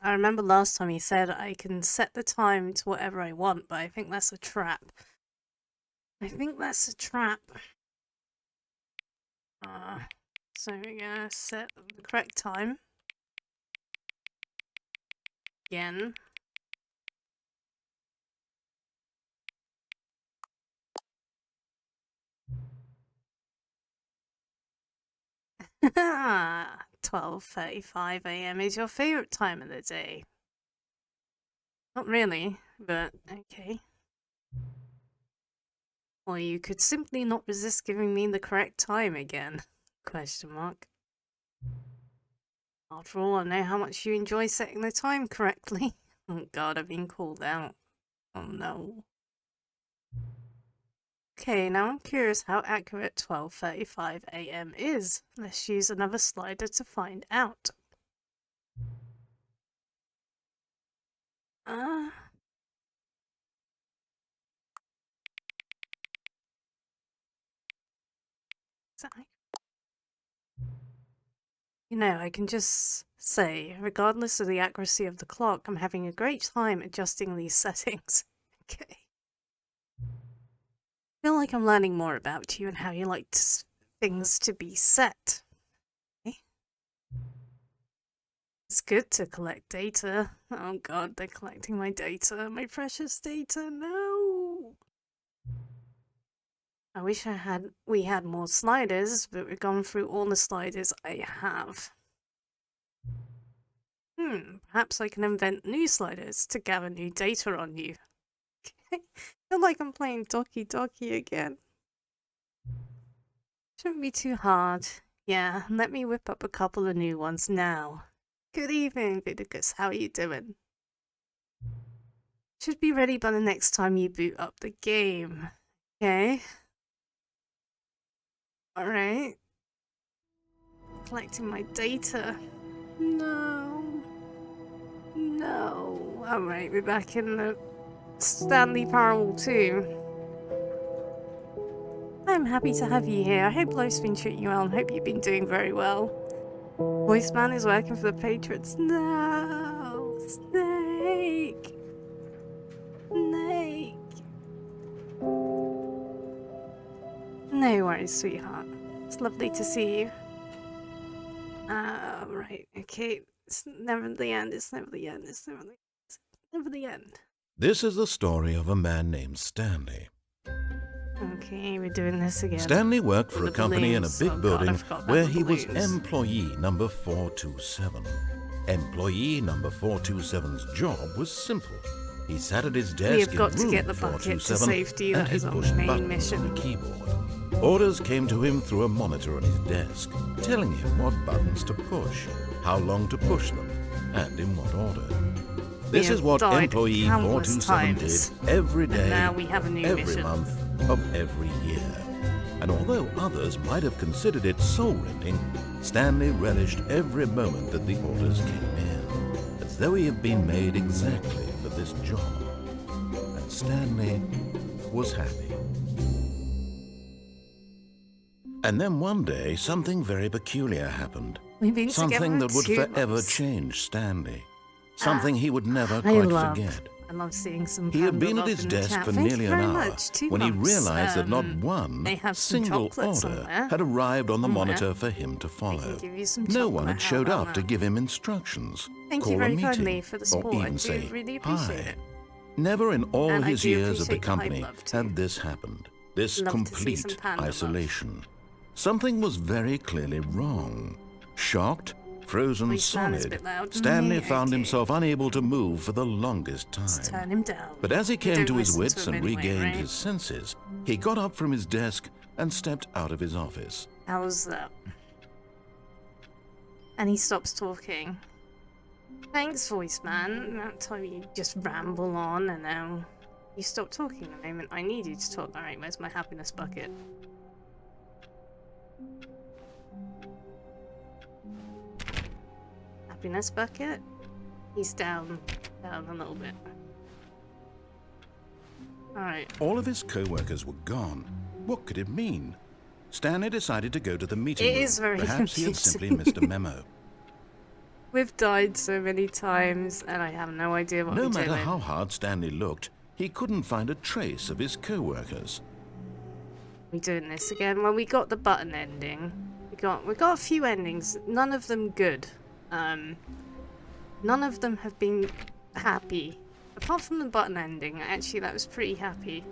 I remember last time he said I can set the time to whatever I want, but I think that's a trap. I think that's a trap. So we're gonna set the correct time. Again. Ah, 12:35 a.m. is your favorite time of the day. Not really, but okay. Or you could simply not resist giving me the correct time again. Question mark. After all, I know how much you enjoy setting the time correctly. Oh god, I've been called out. Oh no. Okay, now I'm curious how accurate 12:35 a.m. is. Let's use another slider to find out. You know, I can just say, regardless of the accuracy of the clock, I'm having a great time adjusting these settings. Okay. I feel like I'm learning more about you and how you like things to be set. Okay. It's good to collect data. Oh god, they're collecting my data. My precious data, no! I wish we had more sliders, but we've gone through all the sliders I have. Perhaps I can invent new sliders to gather new data on you. I feel like I'm playing Doki Doki again. Shouldn't be too hard. Yeah, let me whip up a couple of new ones now. Good evening, Vidicus. How are you doing? Should be ready by the next time you boot up the game. Okay. Alright. Collecting my data. No. No. Alright, we're back in the Stanley Parable 2. I'm happy to have you here. I hope life's been treating you well and hope you've been doing very well. Voiceman is working for the patrons. No! Snake! Snake! No worries, sweetheart. It's lovely to see you. Right, okay. It's never the end, it's never the end, it's never the end. This is the story of a man named Stanley. Okay, we're doing this again. Stanley worked for a company in a big building where he was employee number 427. Employee number 427's job was simple. He sat at his desk We have got in to room get the bucket to 427 safety. and That he is our pushed main buttons mission. on the keyboard. Orders came to him through a monitor on his desk, telling him what buttons to push, how long to push them, and in what order. This is what employee 427 did every day, and now we have a new every mission. month of every year. And although others might have considered it soul-rending, Stanley relished every moment that the orders came in, as though he had been made exactly for this job. And Stanley was happy. And then one day, something very peculiar happened. We've been Something together that would 2 forever months. change Stanley. Something he would never I quite love forget. I love seeing some He had panda been at love his in the desk chat. for Thank nearly you an very hour much. 2 when he months. realized that not one they have some single chocolate order somewhere. had arrived on the Somewhere. monitor for him to I can follow. give you some No one chocolate. had showed How up about to that? give him instructions, Thank call you a very meeting, kindly for the or support. I even do say really appreciate hi. it. Never in all And I his do years at the appreciate the hype company love too. had this happened. This Love to see some complete panda love. isolation. Something was very clearly wrong. Shocked, frozen Please, man, it's a solid, bit loud. Stanley found Okay. himself unable to move for the longest Let's time. turn him down. But as he You came don't to his listen wits to him and anyway, regained right? his senses, he got up from his desk and stepped out of his office. How's that? And he stops talking. Thanks, voice man. That time you just ramble on and now you stop talking the moment I need you to talk. Alright, where's my happiness bucket? Happiness bucket? He's down a little bit. Alright. All of his co-workers were gone. What could it mean? Stanley decided to go to the meeting room. It is very Perhaps he had confusing. simply missed a memo. We've died so many times, and I have no idea what No we're matter doing. how hard Stanley looked, he couldn't find a trace of his co-workers. We doing this again? Well, we got the button ending. We got a few endings. None of them good. None of them have been happy. Apart from the button ending, actually that was pretty happy.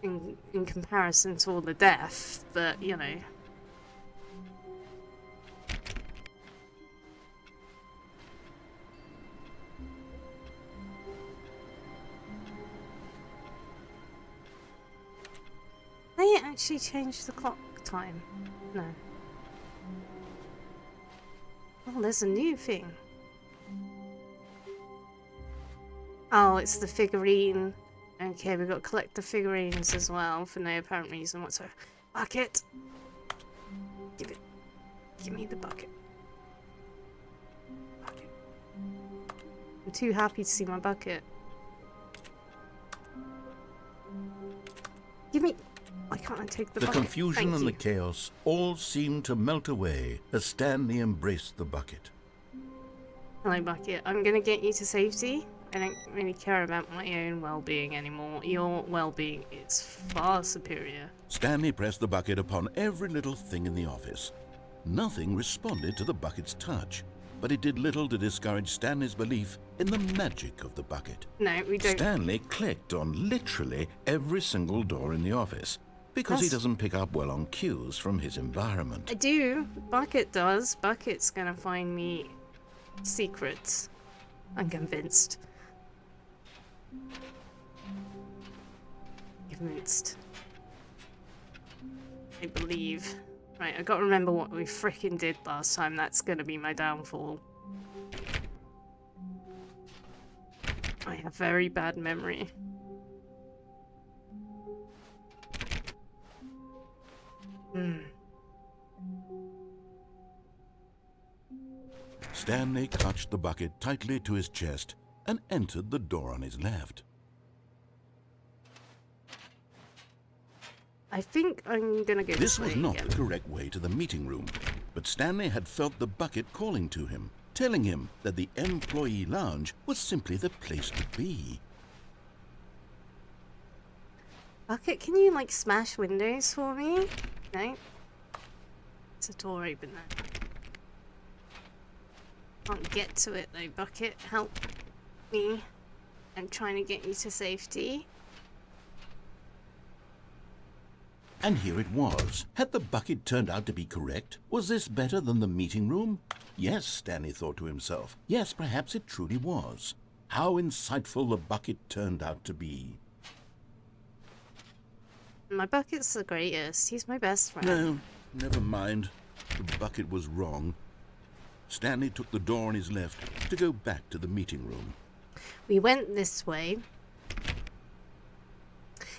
In comparison to all the death, but you know. They actually changed the clock time. No. Oh, there's a new thing. Oh, it's the figurine. Okay, we've got to collect the figurines as well for no apparent reason whatsoever. Bucket! Give me the bucket. Bucket. I'm too happy to see my bucket. Give me... Why can't I take the bucket? The confusion Thank and the you. chaos all seemed to melt away as Stanley embraced the bucket. Hello, bucket. I'm gonna get you to safety. I don't really care about my own well-being anymore. Your well-being is far superior. Stanley pressed the bucket upon every little thing in the office. Nothing responded to the bucket's touch, but it did little to discourage Stanley's belief in the magic of the bucket. No, we don't. Stanley clicked on literally every single door in the office, because he doesn't pick up well on cues from his environment. I do. Bucket does. Bucket's gonna find me secrets. I'm convinced. Convinced. I believe. Right, I gotta remember what we frickin' did last time. That's gonna be my downfall. I have very bad memory. Stanley clutched the bucket tightly to his chest and entered the door on his left. I think I'm gonna go This way was not again. the correct way to the meeting room, but Stanley had felt the bucket calling to him, telling him that the employee lounge was simply the place to be. Bucket, can you like smash windows for me? No? It's a door open there. Can't get to it though, Bucket. Help me. I'm trying to get you to safety. And here it was. Had the bucket turned out to be correct? Was this better than the meeting room? Yes, Stanley thought to himself. Yes, perhaps it truly was. How insightful the bucket turned out to be. My Bucket's the greatest. He's my best friend. No, never mind. The bucket was wrong. Stanley took the door on his left to go back to the meeting room. We went this way.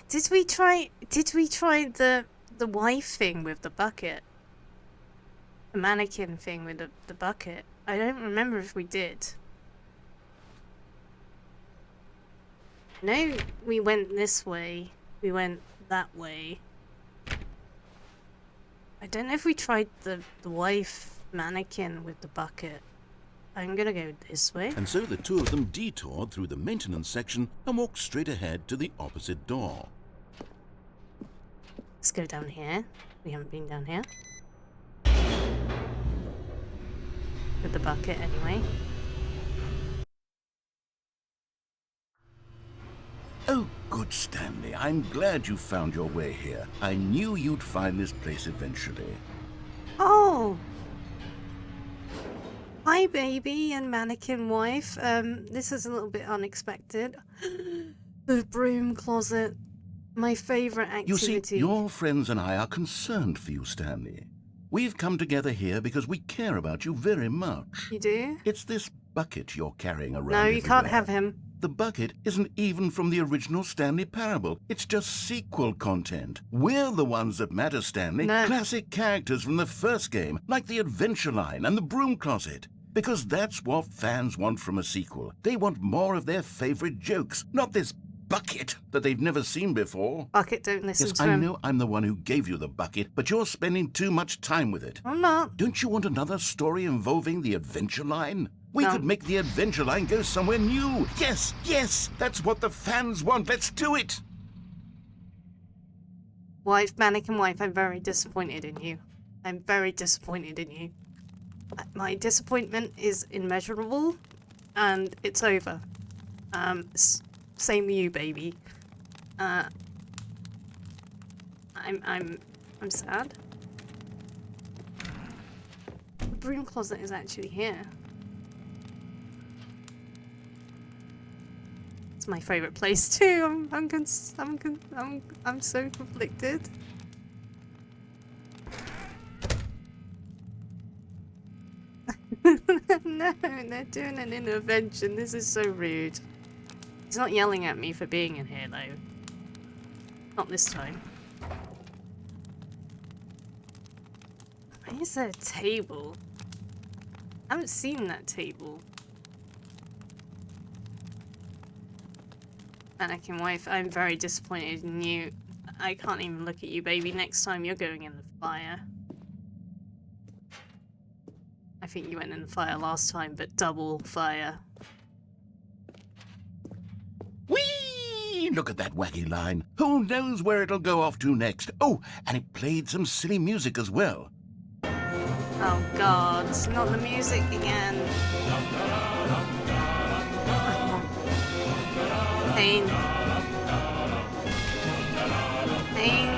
Did we try the wife thing with the bucket? The mannequin thing with the bucket? I don't remember if we did. No, we went this way. We went that way. I don't know if we tried the wife mannequin with the bucket. I'm gonna go this way. And so the two of them detoured through the maintenance section and walked straight ahead to the opposite door. Let's go down here. We haven't been down here. With the bucket anyway. Oh, good, Stanley. I'm glad you found your way here. I knew you'd find this place eventually. Oh! Hi, baby and mannequin wife. This is a little bit unexpected. The broom closet. My favorite activity. You see, your friends and I are concerned for you, Stanley. We've come together here because we care about you very much. You do? It's this bucket you're carrying around. No, you can't everywhere. have him. The bucket isn't even from the original Stanley Parable. It's just sequel content. We're the ones that matter, Stanley. No. Classic characters from the first game, like the Adventure Line and the Broom Closet. Because that's what fans want from a sequel. They want more of their favorite jokes, not this bucket that they've never seen before. Bucket, don't listen Yes, to I him. know I'm the one who gave you the bucket, but you're spending too much time with it. I'm not. Don't you want another story involving the adventure line? We No. could make the adventure line go somewhere new. Yes, yes, that's what the fans want. Let's do it. Wife, mannequin wife, I'm very disappointed in you. I'm very disappointed in you. My disappointment is immeasurable, and it's over. Same with you, baby. I'm sad. The broom closet is actually here. It's my favorite place too. I'm so conflicted. No, they're doing an intervention. This is so rude. He's not yelling at me for being in here though. Not this time. Why is there a table? I haven't seen that table. Mannequin wife, I'm very disappointed in you. I can't even look at you, baby. Next time you're going in the fire. I think you went in the fire last time, but double fire. Whee! Look at that wacky line. Who knows where it'll go off to next? Oh, and it played some silly music as well. Oh god, not the music again. Pain. Pain.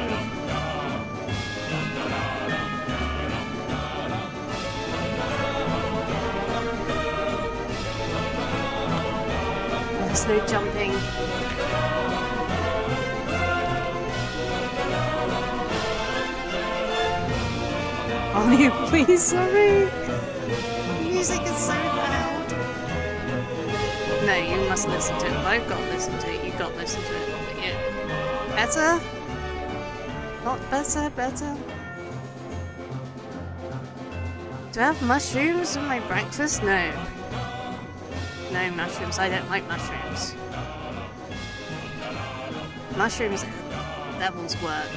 There's no jumping. Are you please sorry? The music is so loud. No, you must listen to it. I've got to listen to it. You've got to listen to it. But yeah. Better? Not better, better. Do I have mushrooms in my breakfast? No. No mushrooms. I don't like mushrooms. Mushrooms are devil's work.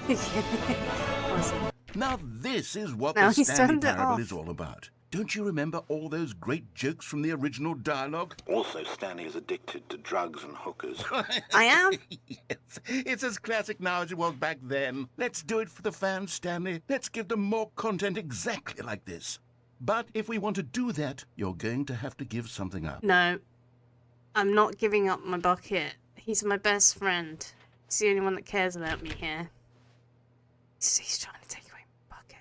Awesome. Now this is what Now the he's Stanley turned it Parable off. is all about. Don't you remember all those great jokes from the original dialogue? Also, Stanley is addicted to drugs and hookers. I am? Yes, it's as classic now as it was back then. Let's do it for the fans, Stanley. Let's give them more content exactly like this. But if we want to do that, you're going to have to give something up. No. I'm not giving up my bucket. He's my best friend. He's the only one that cares about me here. He's trying to take away my bucket.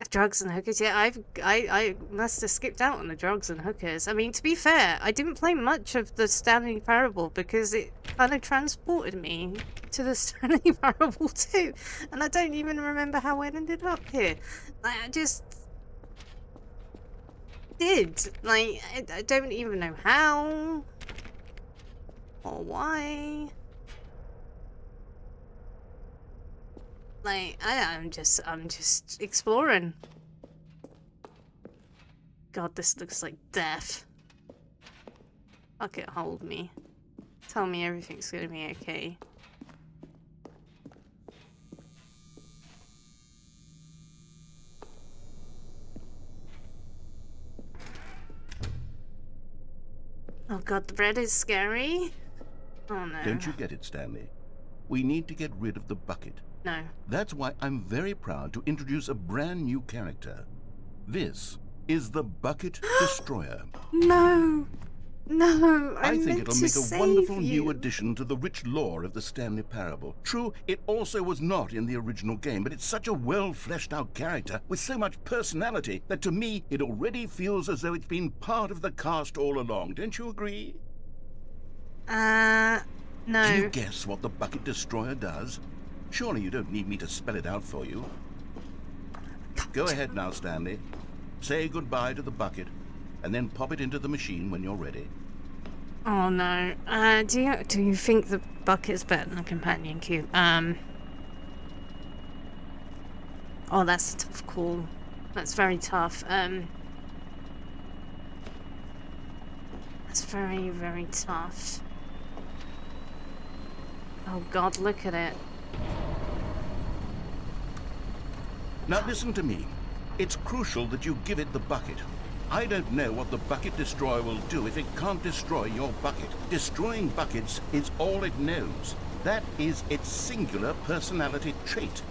Drugs and hookers. Yeah, I must have skipped out on the drugs and hookers. I mean, to be fair, I didn't play much of the Stanley Parable because it kind of transported me to the Stanley Parable too, and I don't even remember how I ended up here. Like, I just did. Like, I don't even know how or why. Like, I'm just exploring. God, this looks like death. Bucket, hold me. Tell me everything's gonna be okay. Oh god, the bread is scary. Oh no. Don't you get it, Stanley? We need to get rid of the bucket. No. That's why I'm very proud to introduce a brand new character. This is the Bucket Destroyer. No. No. I think meant it'll to make a save wonderful you. new addition to the rich lore of the Stanley Parable. True, it also was not in the original game, but it's such a well-fleshed-out character with so much personality that to me it already feels as though it's been part of the cast all along. Don't you agree? No. Can you guess what the Bucket Destroyer does? Surely you don't need me to spell it out for you. Go ahead now, Stanley. Say goodbye to the bucket, and then pop it into the machine when you're ready. Oh no. Do you think the bucket's better than a companion cube? Oh, that's a tough call. That's very tough. That's very, very tough. Oh god, look at it. Now listen to me. It's crucial that you give it the bucket. I don't know what the bucket destroyer will do if it can't destroy your bucket. Destroying buckets is all it knows. That is its singular personality trait.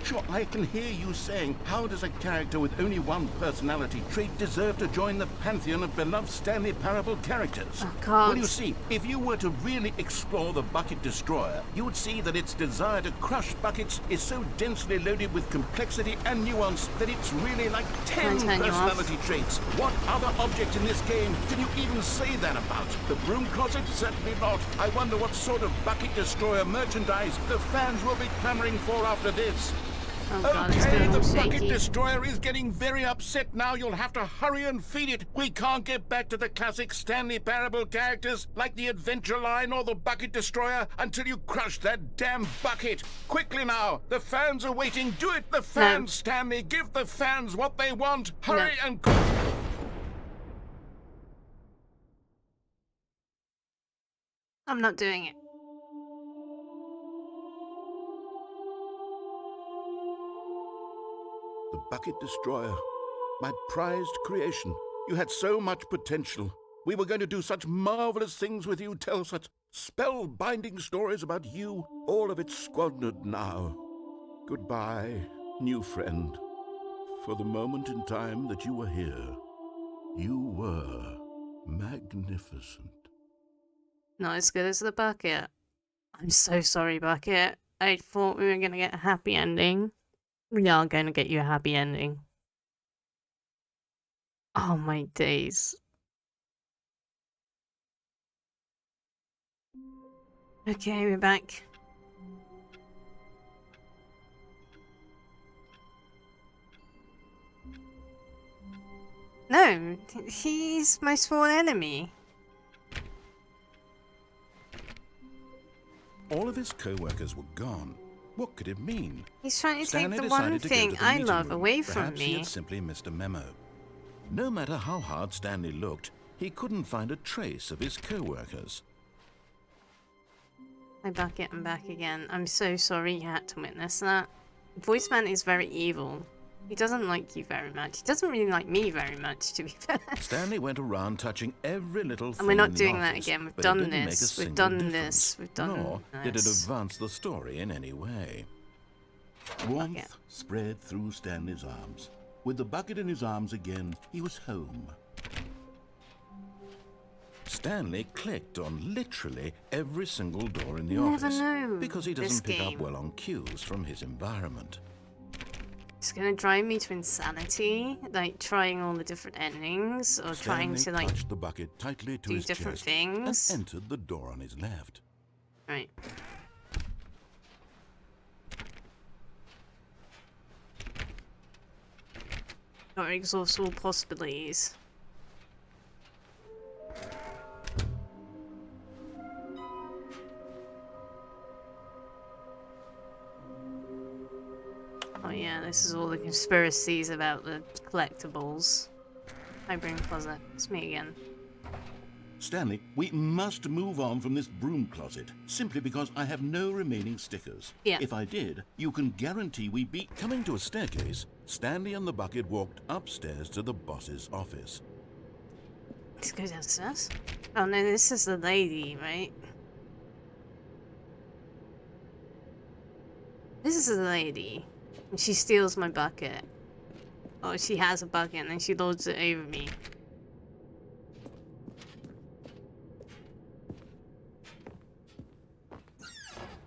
Sure, I can hear you saying, how does a character with only one personality trait deserve to join the pantheon of beloved Stanley Parable characters? Oh god. Well, you see, if you were to really explore the bucket destroyer, you would see that its desire to crush buckets is so densely loaded with complexity and nuance that it's really like 10 personality traits. What other object in this game can you even say that about? The broom closet? Certainly not. I wonder what sort of bucket destroyer merchandise the fans will be clamoring for after this. Oh god, Okay, the it's bucket shaky. destroyer is getting very upset now. You'll have to hurry and feed it. We can't get back to the classic Stanley Parable characters like the Adventure Line or the bucket destroyer until you crush that damn bucket. Quickly now, the fans are waiting. Do it, the fans, No. Stanley. Give the fans what they want. Hurry No. and... I'm not doing it. The bucket destroyer. My prized creation. You had so much potential. We were going to do such marvelous things with you, tell such spellbinding stories about you. All of it squandered now. Goodbye, new friend. For the moment in time that you were here, you were magnificent. Not as good as the bucket. I'm so sorry, Bucket. I thought we were gonna get a happy ending. We are gonna get you a happy ending. Oh my days. Okay, we're back. No, he's my sworn enemy. All of his co-workers were gone. What could it mean? He's trying to Stanley take the one decided to go thing to the I meeting love room. away from Perhaps he me. had simply missed a memo. No matter how hard Stanley looked, he couldn't find a trace of his co-workers. Hi, Bucket, I'm back again. I'm so sorry you had to witness that. Voiceman is very evil. He doesn't like you very much. He doesn't really like me very much, to be fair. Stanley went around touching every little thing And we're not in the doing that office, again. We've but it done didn't make a this. We've single done difference, this. We've done nor did it this. advance the story in any way. Warmth spread through Stanley's arms. With the bucket in his arms again, he was home. Stanley clicked on literally every single door in the You office never know because he this doesn't pick up game. well on cues from his environment. It's gonna drive me to insanity, like trying all the different endings or trying Stanley to like clutched the bucket tightly to do his different chest things. and entered the door on his left. Right. Gotta exhaust all possibilities. Oh yeah, this is all the conspiracies about the collectibles. Hi, Broom Closet. It's me again. Stanley, we must move on from this broom closet, simply because I have no remaining stickers. Yeah. If I did, you can guarantee we beat... Coming to a staircase, Stanley and the bucket walked upstairs to the boss's office. Let's go downstairs. Oh no, this is the lady, right? This is the lady. And she steals my bucket. Oh, she has a bucket and then she lords it over me.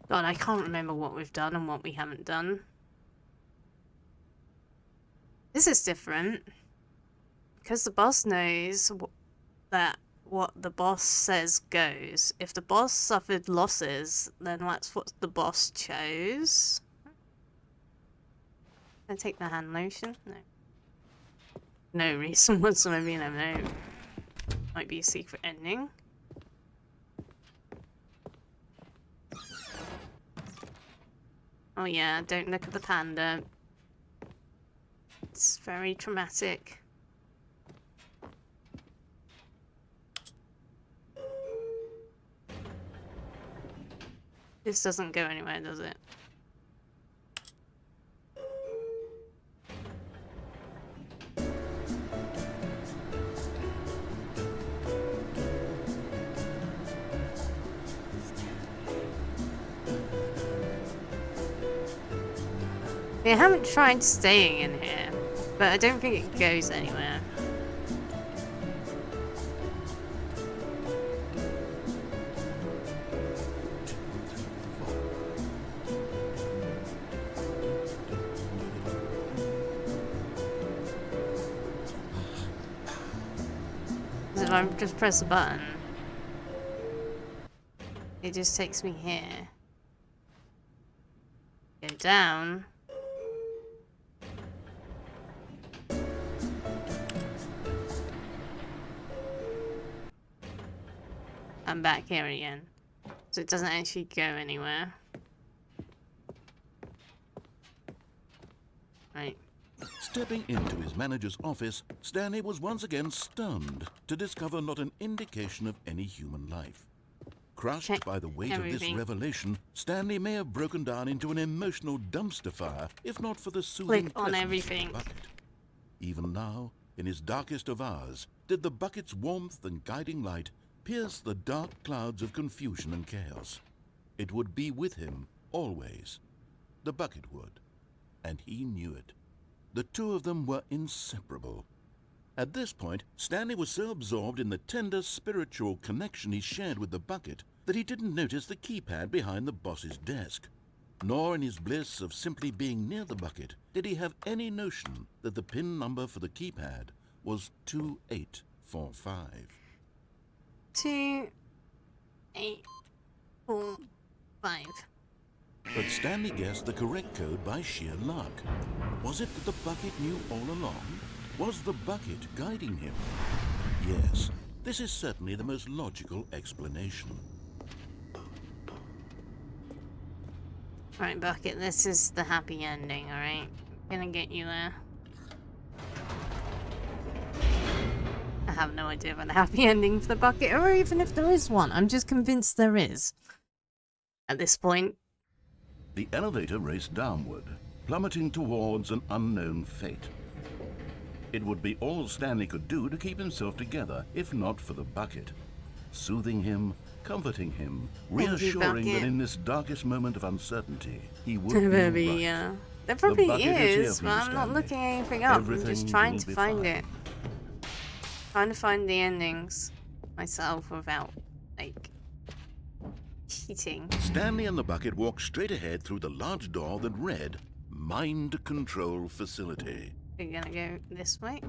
God, I can't remember what we've done and what we haven't done. This is different. Because the boss knows that what the boss says goes. If the boss suffered losses, then that's what the boss chose. Can I take the hand lotion? No. No reason whatsoever, you never know. Might be a secret ending. Oh yeah, don't look at the panda. It's very traumatic. This doesn't go anywhere, does it? I haven't tried staying in here, but I don't think it goes anywhere. If I just press a button, it just takes me here. Go down. I'm back here again. So it doesn't actually go anywhere. Right. Stepping into his manager's office, Stanley was once again stunned to discover not an indication of any human life. Crushed Check by the weight of this everything. revelation, Stanley may have broken down into an emotional dumpster fire if not for the soothing Click on presence of everything. the bucket. Even now, in his darkest of hours, did the bucket's warmth and guiding light pierce the dark clouds of confusion and chaos. It would be with him always. The bucket would, and he knew it. The two of them were inseparable. At this point, Stanley was so absorbed in the tender spiritual connection he shared with the bucket that he didn't notice the keypad behind the boss's desk. Nor in his bliss of simply being near the bucket did he have any notion that the PIN number for the keypad was 2845. 2, 8, 4, 5. But Stanley guessed the correct code by sheer luck. Was it that the bucket knew all along? Was the bucket guiding him? Yes, this is certainly the most logical explanation. Right, Bucket, this is the happy ending, alright? Gonna get you there. I have no idea about the happy ending for the Bucket, or even if there is one. I'm just convinced there is. At this point. The elevator raced downward, plummeting towards an unknown fate. It would be all Stanley could do to keep himself together, if not for the bucket. Soothing him, comforting him, reassuring that in this darkest moment of uncertainty, he would be right. There probably bucket is here is, for but you, I'm not Stanley. looking anything up. I'm Everything just trying will to be find fine. it. Trying to find the endings myself without, like, cheating. Stanley and the bucket walked straight ahead through the large door that read, Mind Control Facility. We're gonna go this way.